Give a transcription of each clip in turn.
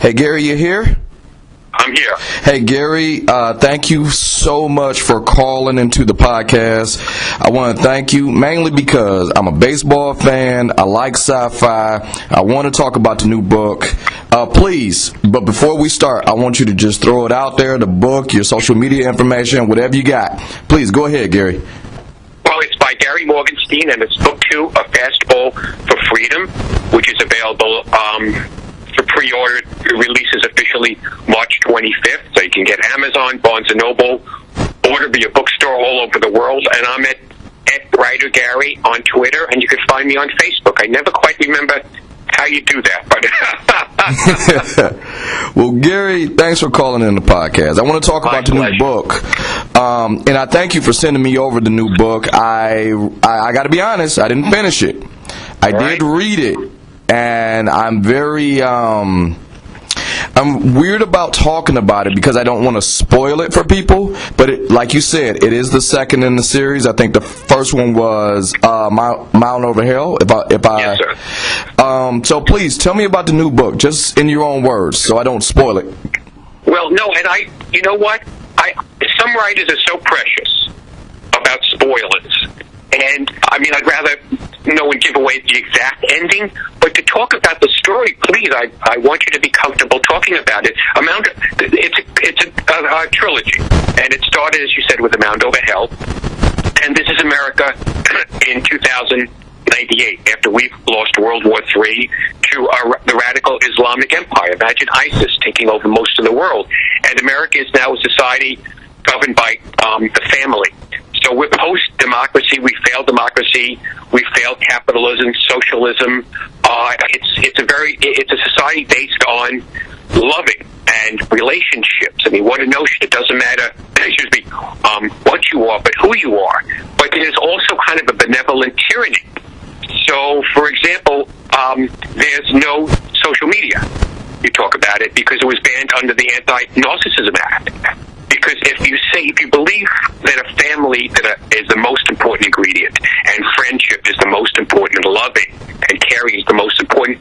Hey, Gary, you here? I'm here. Hey, Gary, thank you so much for calling into the podcast. I want to thank you mainly because I'm a baseball fan. I like sci-fi. I want to talk about the new book. Please, but before we start, I want you to just throw it out there, the book, your social media information, whatever you got. Please, go ahead, Gary. Well, it's by Gary Morganstein, and it's book 2 of Fastball for Freedom, which is available for pre-order. It releases officially March 25th, so you can get Amazon, Barnes & Noble, order via bookstore all over the world, and I'm at Writer Gary on Twitter, and you can find me on Facebook. I never quite remember how you do that, but Well, Gary, thanks for calling in the podcast. I want to talk about the new book, and I thank you for sending me over the new book. I got to be honest, I didn't finish it. I did read it, and I'm very I'm weird about talking about it because I don't want to spoil it for people. But like you said, it is the second in the series. I think the first one was Mountain Over Hill. Yes, sir. So please tell me about the new book, just in your own words, so I don't spoil it. Well, no, and you know what? Some writers are so precious about spoilers, and I mean, I'd rather no one give away the exact ending, but to talk about the story, please, I want you to be comfortable talking about it. It's a trilogy, and it started, as you said, with A Mound Over Hell, and this is America in 2098, after we've lost World War III to the radical Islamic Empire. Imagine ISIS taking over most of the world, and America is now a society governed by the family. So we're post-democracy. We failed democracy. We failed capitalism, socialism. It's a society based on loving and relationships. I mean, what a notion! It doesn't matter, what you are, but who you are. But there's also kind of a benevolent tyranny. So, for example, there's no social media. You talk about it because it was banned under the Anti-Narcissism Act. Because if you believe that a family is the most important ingredient, and friendship is the most important, and loving and caring is the most important,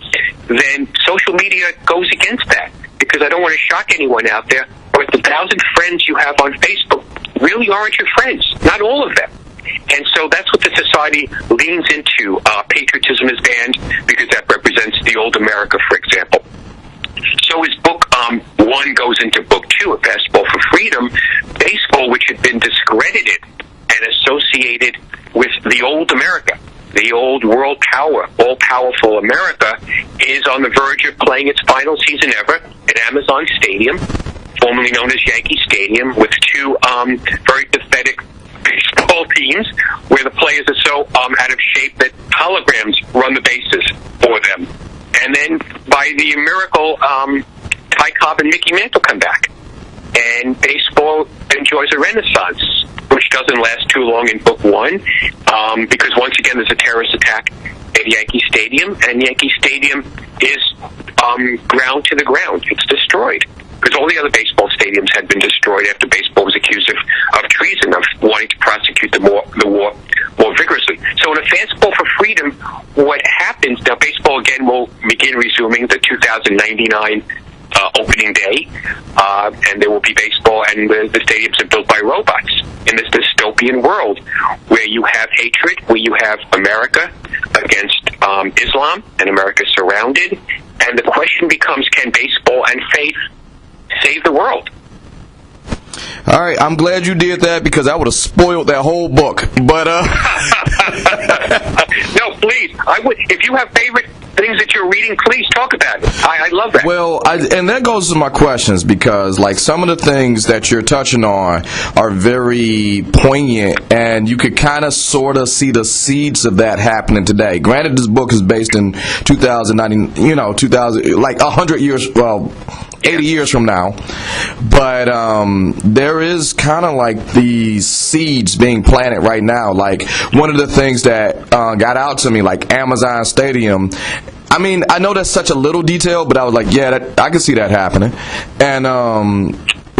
then social media goes against that. Because I don't want to shock anyone out there, but the 1,000 friends you have on Facebook really aren't your friends. Not all of them. And so that's what the society leans into. Patriotism is banned because that represents the old America, for example. So as book 1 goes into book 2 of Fastball for Freedom, baseball, which had been discredited and associated with the old America, the old world power, all-powerful America, is on the verge of playing its final season ever at Amazon Stadium, formerly known as Yankee Stadium, with 2 very pathetic baseball teams where the players are so out of shape that holograms run the bases for them. And then, by the miracle, Ty Cobb and Mickey Mantle come back. And baseball enjoys a renaissance, which doesn't last too long in book 1, because once again there's a terrorist attack at Yankee Stadium, and Yankee Stadium is ground to the ground. It's destroyed. Because all the other baseball stadiums had been destroyed after baseball was accused of treason, of wanting to prosecute the war more vigorously. So in A Fastball for Freedom, what happens, now baseball again will begin resuming the 2099 opening day, and there will be baseball, and the stadiums are built by robots in this dystopian world where you have hatred, where you have America against Islam, and America surrounded, and the question becomes, can baseball and faith save the world? All right, I'm glad you did that because I would have spoiled that whole book. But no, please, I would. If you have favorite things that you're reading, please talk about it. I love that. Well, and that goes to my questions because, like, some of the things that you're touching on are very poignant, and you could kind of sort of see the seeds of that happening today. Granted, this book is based in 2000, like 100 years, well, 80 years from now, but there is kind of like these seeds being planted right now. Like, one of the things that got out to me, like Amazon Stadium, I mean, I know that's such a little detail, but I was like, yeah, I can see that happening. And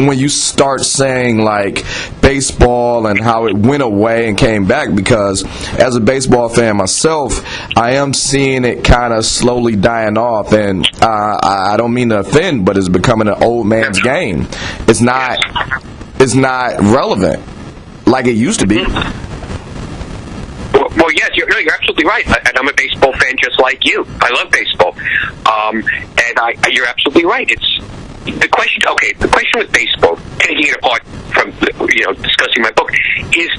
when you start saying like baseball and how it went away and came back, because as a baseball fan myself, I am seeing it kind of slowly dying off, and I don't mean to offend, but it's becoming an old man's game. It's not relevant like it used to be. Well, yes, you're absolutely right, and I'm a baseball fan just like you. I love baseball, and you're absolutely right. It's the question. Okay, the question with baseball, taking it apart from discussing my book, is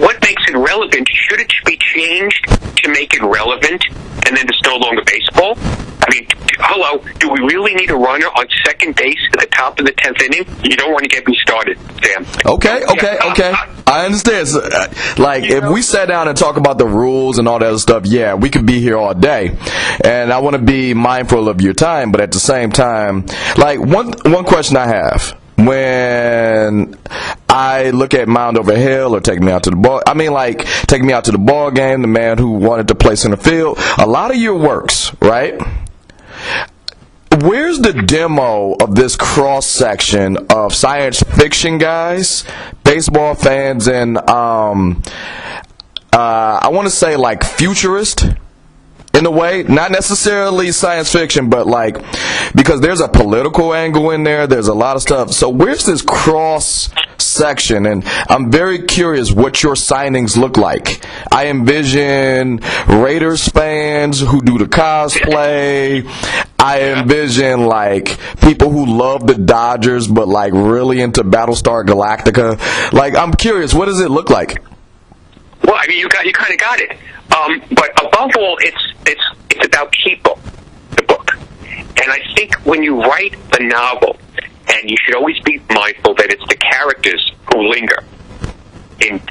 what makes it relevant? Should it be changed to make it relevant, and then it's no longer baseball? I mean, hello, do we really need a runner on second base at the top of the 10th inning? You don't want to get me started, Sam. Okay. I understand. So, if we sat down and talk about the rules and all that other stuff, yeah, we could be here all day. And I want to be mindful of your time, but at the same time, like one question I have. When I look at Mound Over Hill or Take Me Out to the Ball Game, the man who wanted to play center field, a lot of your works, right? Where's the demo of this cross section of science fiction guys, baseball fans, and I want to say like futurist? In a way, not necessarily science fiction, but because there's a political angle in there, there's a lot of stuff. So where's this cross section? And I'm very curious what your signings look like. I envision Raiders fans who do the cosplay. I envision people who love the Dodgers, but really into Battlestar Galactica. I'm curious, what does it look like? Well, I mean, you kind of got it. But above all, it's about people, the book. And I think when you write a novel, and you should always be mindful that it's the characters who linger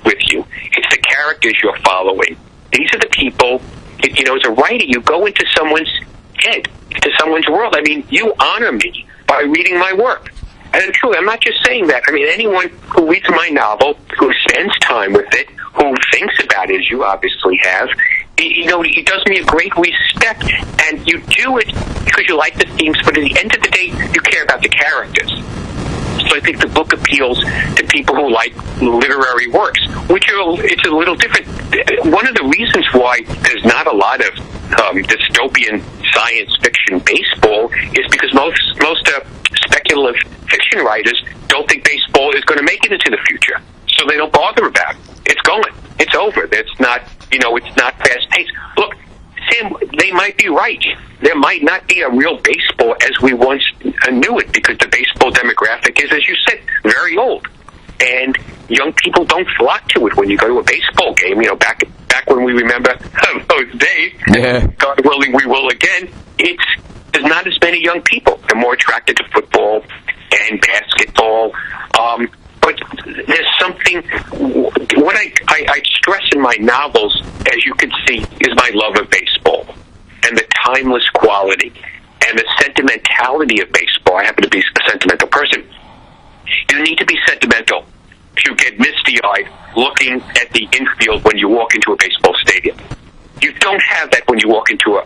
with you. It's the characters you're following. These are the people, as a writer, you go into someone's head, into someone's world. I mean, you honor me by reading my work. And truly, I'm not just saying that. I mean, anyone who reads my novel, who spends time with it, who thinks about it, as you obviously have, it does me a great respect. And you do it because you like the themes, but at the end of the day, you care about the characters. So I think the book appeals to people who like literary works, it's a little different. One of the reasons why there's not a lot of dystopian science fiction baseball is because most speculative fiction writers don't think baseball is going to make it into the future, so they don't bother about it. It's going. It's over. It's not fast paced. Look, Sam, they might be right. There might not be a real baseball as we once knew it, because the baseball demographic is, as you said, very old, and young people don't flock to it. When you go to a baseball game, back when we remember those days, yeah. God willing, we will again. There's not as many young people. They're more attracted to football and basketball. But there's something, what I stress in my novels, as you can see, is my love of baseball and the timeless quality and the sentimentality of baseball. I happen to be a sentimental person. You need to be sentimental to get misty-eyed looking at the infield when you walk into a baseball stadium. You don't have that when you walk into a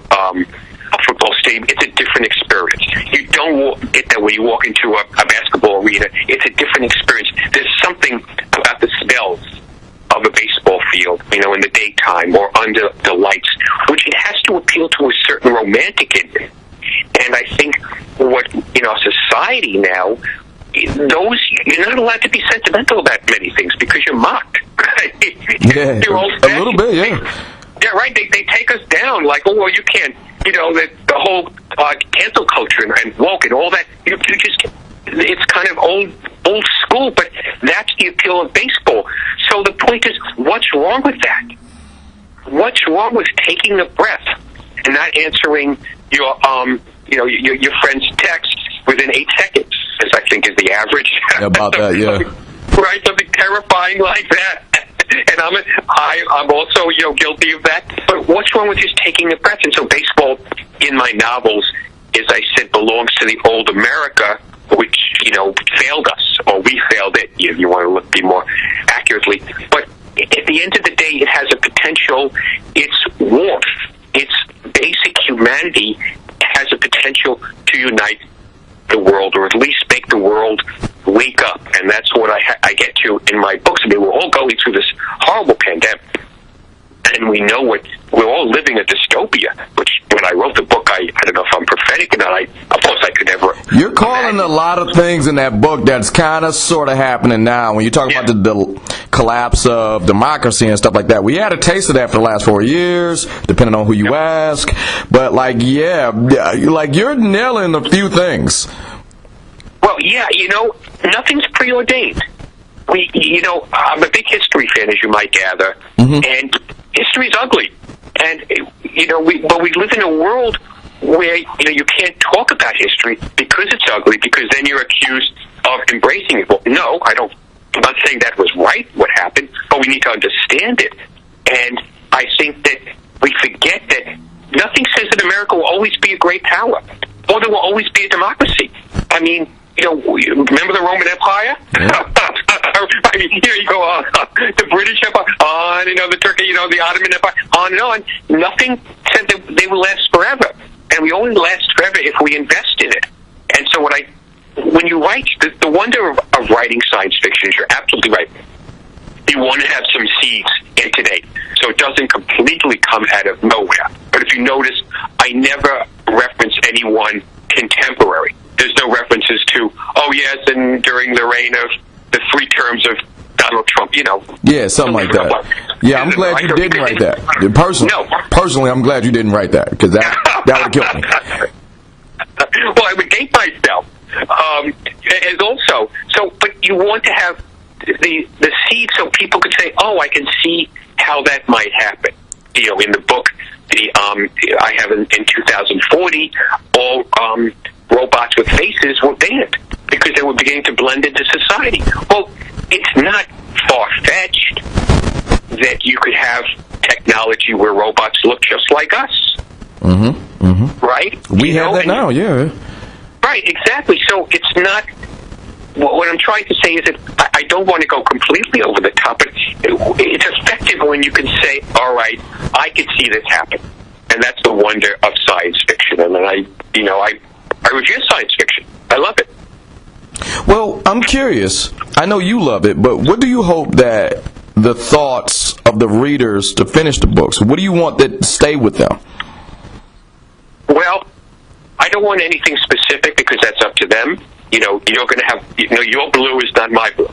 football stadium. It's a different experience. You don't get that when you walk into a basketball arena. It's a different experience. There's something about the smells of a baseball field, in the daytime or under the lights, which it has to appeal to a certain romantic in. And I think what, society now, you're not allowed to be sentimental about many things because you're mocked. Yeah, a little bit, yeah. Yeah, right. They take us down like, oh, well, you can't. The whole cancel culture and woke and all that. It's kind of old school, but that's the appeal of baseball. So the point is, what's wrong with that? What's wrong with taking a breath and not answering your friend's text within 8 seconds, as I think is the average? About that, yeah. Right, something terrifying like that. And I'm also guilty of that. But what's wrong with just taking a breath? And so baseball in my novels, as I said, belongs to the old America, which failed us, or we failed it. You want to be more accurately. But at the end of the day, it has a potential. Its warmth, its basic humanity, has a potential to unite the world, or at least make the world wake up. And that's what I get to in my books. I mean, we're all going through this horrible pandemic, and we know we're all living a dystopia, which when I wrote the book, I don't know if I'm prophetic or not. Of course, I could never. You're calling a lot of things in that book that's kind of sort of happening now. When you talk about the collapse of democracy and stuff like that, we had a taste of that for the last 4 years, depending on who you ask. But like you're nailing a few things. Well, yeah, nothing's preordained. I'm a big history fan, as you might gather, and history's ugly. And but we live in a world where you can't talk about history because it's ugly, because then you're accused of embracing it. Well, no, I'm not saying that was right, what happened, but we need to understand it. And I think that we forget that nothing says that America will always be a great power, or there will always be a democracy. I mean, remember the Roman Empire? I mean, here you go on. The British Empire, on, the Turkey, the Ottoman Empire, on and on. Nothing said that they will last forever. And we only last forever if we invest in it. And so when you write, the wonder of writing science fiction is, you're absolutely right. You want to have some seeds in today, so it doesn't completely come out of nowhere. But if you notice, I never reference anyone contemporary. There's no references to, and during the reign of the 3 terms of Donald Trump, Yeah, something like that. Yeah, I'm glad you didn't write that. Personally, I'm glad you didn't write that, because that would kill me. Well, I would date myself. And also, but you want to have the seed so people could say, I can see how that might happen. In the book, I have in 2040, all robots with faces were banned because they were beginning to blend into society. Well, it's not far-fetched that you could have technology where robots look just like us. Right? We have that now, yeah. Right, exactly. So it's not... What I'm trying to say is that I don't want to go completely over the top, but it's effective when you can say, all right, I could see this happen. And that's the wonder of science fiction. And then I revere science fiction. I love it. Well, I'm curious. I know you love it, but what do you hope that the thoughts of the readers to finish the books, what do you want that to stay with them? Well, I don't want anything specific because that's up to them. You're going to have, your blue is not my blue.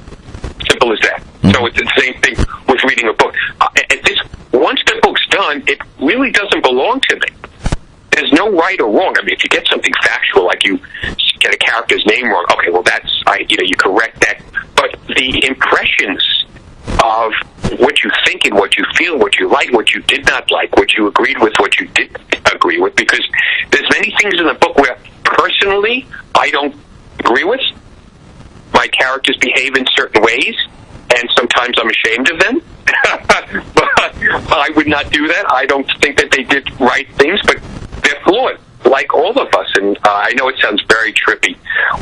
Simple as that. So it's the same thing with reading a book. Once the book's done, it really doesn't belong to me. There's no right or wrong. I mean, if you get something factual, like you get a character's name wrong, okay, well, you correct that. But the impressions of what you think and what you feel, what you like, what you did not like, what you agreed with, what you didn't agree with, because there's many things in the book where, personally, I don't agree with. My characters behave in certain ways, and sometimes I'm ashamed of them. But I would not do that. I don't think that they did right things, but they're flawed, like all of us. And I know it sounds very trippy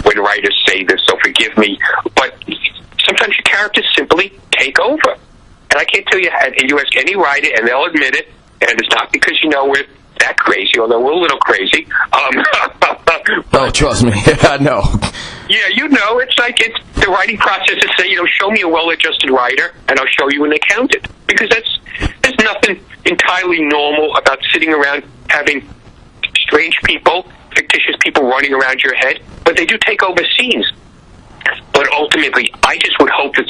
when writers say this, so forgive me, but sometimes your characters simply take over. And I can't tell you, and you ask any writer, and they'll admit it, and it's not because, we're that crazy, although we're a little crazy. Oh, trust me, I know. Yeah, it's the writing process is say, show me a well-adjusted writer, and I'll show you an accountant. Because there's nothing entirely normal about sitting around having strange people, fictitious people running around your head, but they do take over scenes. But ultimately, I just would hope that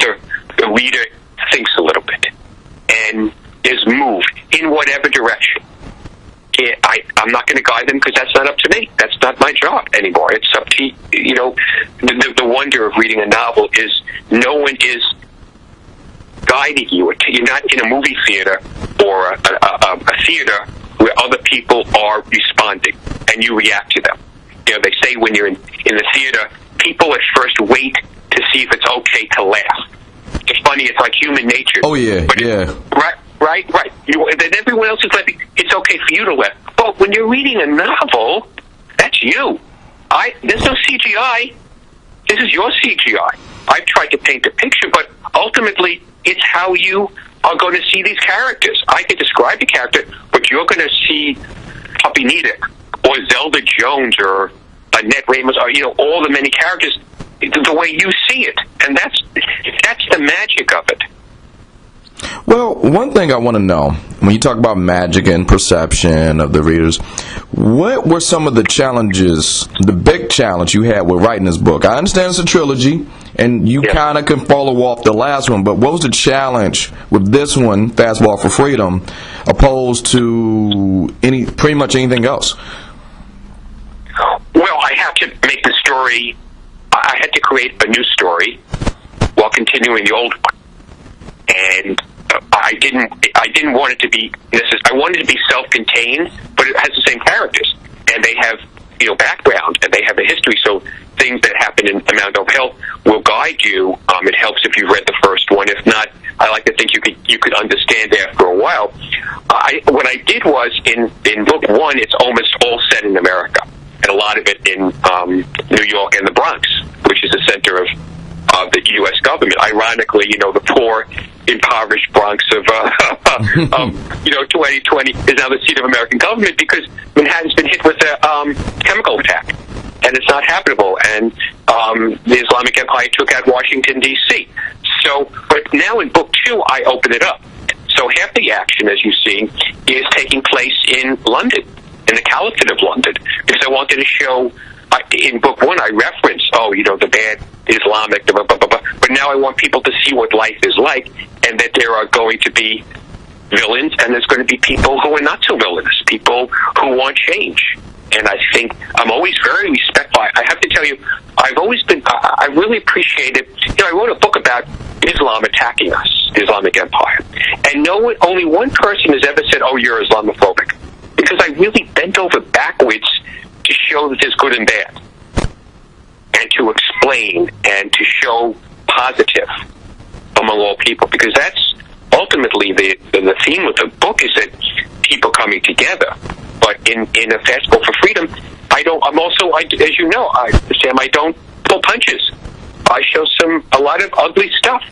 the reader thinks a little bit and is moved in whatever direction. I'm not going to guide them because that's not up to me. That's not my job anymore. It's up to, the wonder of reading a novel is no one is guiding you. You're not in a movie theater or a theater where other people are responding and you react to them. They say when you're in the theater, people at first wait to see if it's okay to laugh. It's funny. It's like human nature. Oh, yeah, yeah. Right. Then everyone else is laughing. It's okay for you to laugh. But when you're reading a novel, that's you. There's no CGI. This is your CGI. I've tried to paint a picture, but ultimately, it's how you are going to see these characters. I can describe the character, but you're going to see Puppy Nita or Zelda Jones or, Ned Ramos, or all the many characters, the way you see it, and that's the magic of it. Well, one thing I want to know, when you talk about magic and perception of the readers, what were some of the challenges, the big challenge you had with writing this book? I understand it's a trilogy, and you kind of can follow off the last one, but what was the challenge with this one, Fastball for Freedom, opposed to pretty much anything else? Well, I have to make the story, I had to create a new story while continuing the old one. And I didn't want it to be I wanted it to be self-contained, but it has the same characters, and they have background, and they have a history. So things that happen in Mount Over Hill will guide you. It helps if you've read the first one. If not, I like to think you could understand after a while. What I did was in book one, it's almost all set in America, and a lot of it in New York and the Bronx, which is the center of the U.S. government. Ironically, the poor, impoverished Bronx of 2020 is now the seat of American government because Manhattan's been hit with a chemical attack, and it's not habitable. And the Islamic Empire took out Washington, D.C. So, but now in book two, I open it up. So half the action, as you see, is taking place in London, in the Caliphate of London, because I wanted to show. In book one, I reference, the bad Islamic, blah, blah, blah, blah. But now I want people to see what life is like, and that there are going to be villains, and there's going to be people who are not so villainous, people who want change. And I think I'm always very respectful. I have to tell you, I've always been, I really appreciate it. I wrote a book about Islam attacking us, the Islamic Empire. And only one person has ever said, oh, you're Islamophobic. Because I really bent over backwards to show that there's good and bad, and to explain and to show positive among all people, because that's ultimately the theme of the book, is that people coming together. But in a Fastball for Freedom, I'm also, as you know, Sam, I don't pull punches. I show a lot of ugly stuff.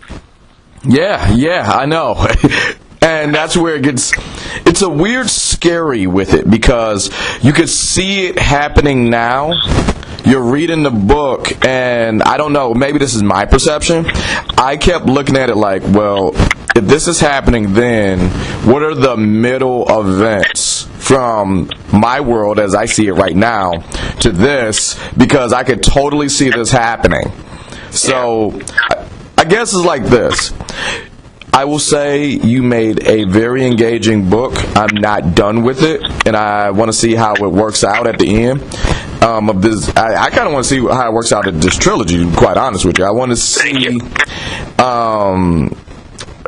Yeah, I know. And that's where it's a weird scary with it, because you could see it happening now. You're reading the book, and I don't know, maybe this is my perception. I kept looking at it like, well, if this is happening then, what are the middle events from my world as I see it right now to this? Because I could totally see this happening. So I guess it's like this. I will say you made a very engaging book. I'm not done with it, and I want to see how it works out at the end of this. I kind of want to see how it works out in this trilogy, to be quite honest with you. I want to see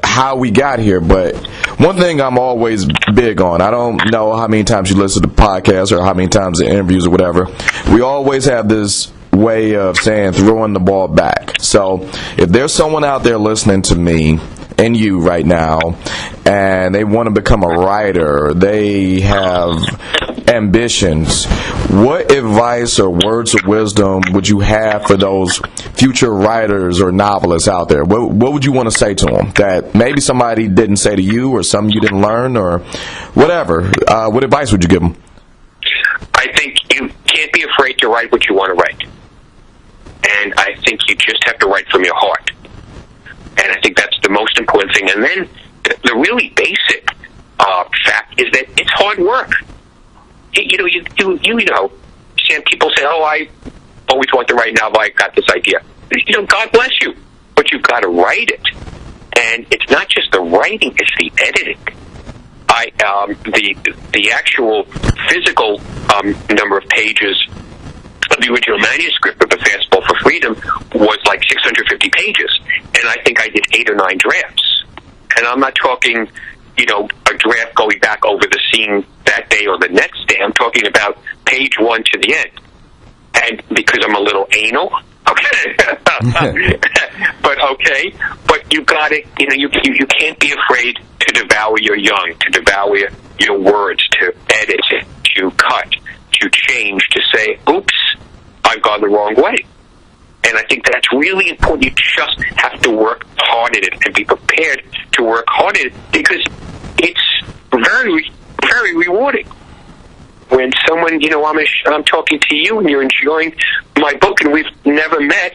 how we got here, but one thing I'm always big on, I don't know how many times you listen to podcasts or how many times the interviews or whatever, we always have this way of saying throwing the ball back. So if there's someone out there listening to me and you right now, and they want to become a writer, they have ambitions, what advice or words of wisdom would you have for those future writers or novelists out there? What would you want to say to them that maybe somebody didn't say to you, or something you didn't learn, or whatever? What advice would you give them? I think you can't be afraid to write what you want to write. And I think you just have to write from your heart. And I think that's the most important thing. And then the really basic fact is that it's hard work. You know, Sam, people say, oh, I always want to write a novel, I got this idea. God bless you. But you've got to write it. And it's not just the writing, it's the editing. The actual physical number of pages of the original manuscript of The Fastball for Freedom was like 650 pages, and I think I did 8 or 9 drafts. And I'm not talking, a draft going back over the scene that day or the next day. I'm talking about page 1 to the end. And because I'm a little anal, okay, but you got it. You can't be afraid to devour your young, to devour your words, to edit, to cut, to change, to say, oops, I've gone the wrong way. And I think that's really important. You just have to work hard at it and be prepared to work hard at it, because it's very, very rewarding when someone, I'm talking to you and you're enjoying my book and we've never met,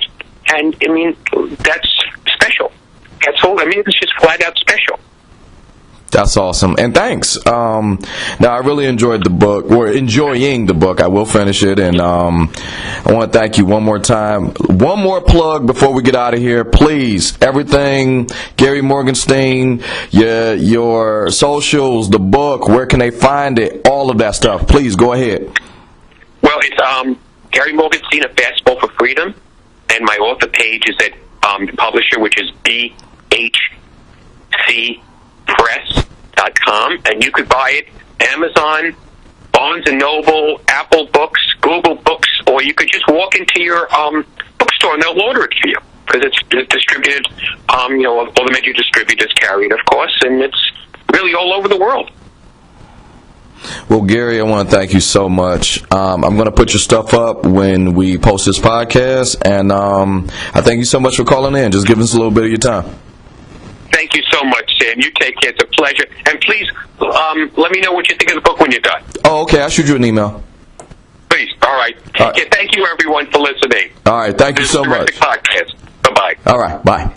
and I mean, that's special. That's all. I mean, it's just flat out special. That's awesome, and thanks. Now, I really enjoyed the book. We're enjoying the book. I will finish it, and I want to thank you one more time. One more plug before we get out of here, please. Everything, Gary Morgenstein, your socials, the book. Where can they find it? All of that stuff. Please go ahead. Well, it's Gary Morgenstein of Fastball for Freedom, and my author page is at the publisher, which is BHCPress.com, and you could buy it Amazon, Barnes & Noble, Apple Books, Google Books, or you could just walk into your bookstore and they'll order it for you, because it's distributed, all the major distributors carry it, of course, and it's really all over the world. Well, Gary, I want to thank you so much. I'm going to put your stuff up when we post this podcast, and I thank you so much for calling in. Just giving us a little bit of your time. Thank you so much, Sam. You take care. It's a pleasure. And please let me know what you think of the book when you're done. Oh, okay. I'll shoot you an email. Please. All right. Take care. Thank you, everyone, for listening. All right. Thank you so much. Podcast. Bye-bye. All right. Bye.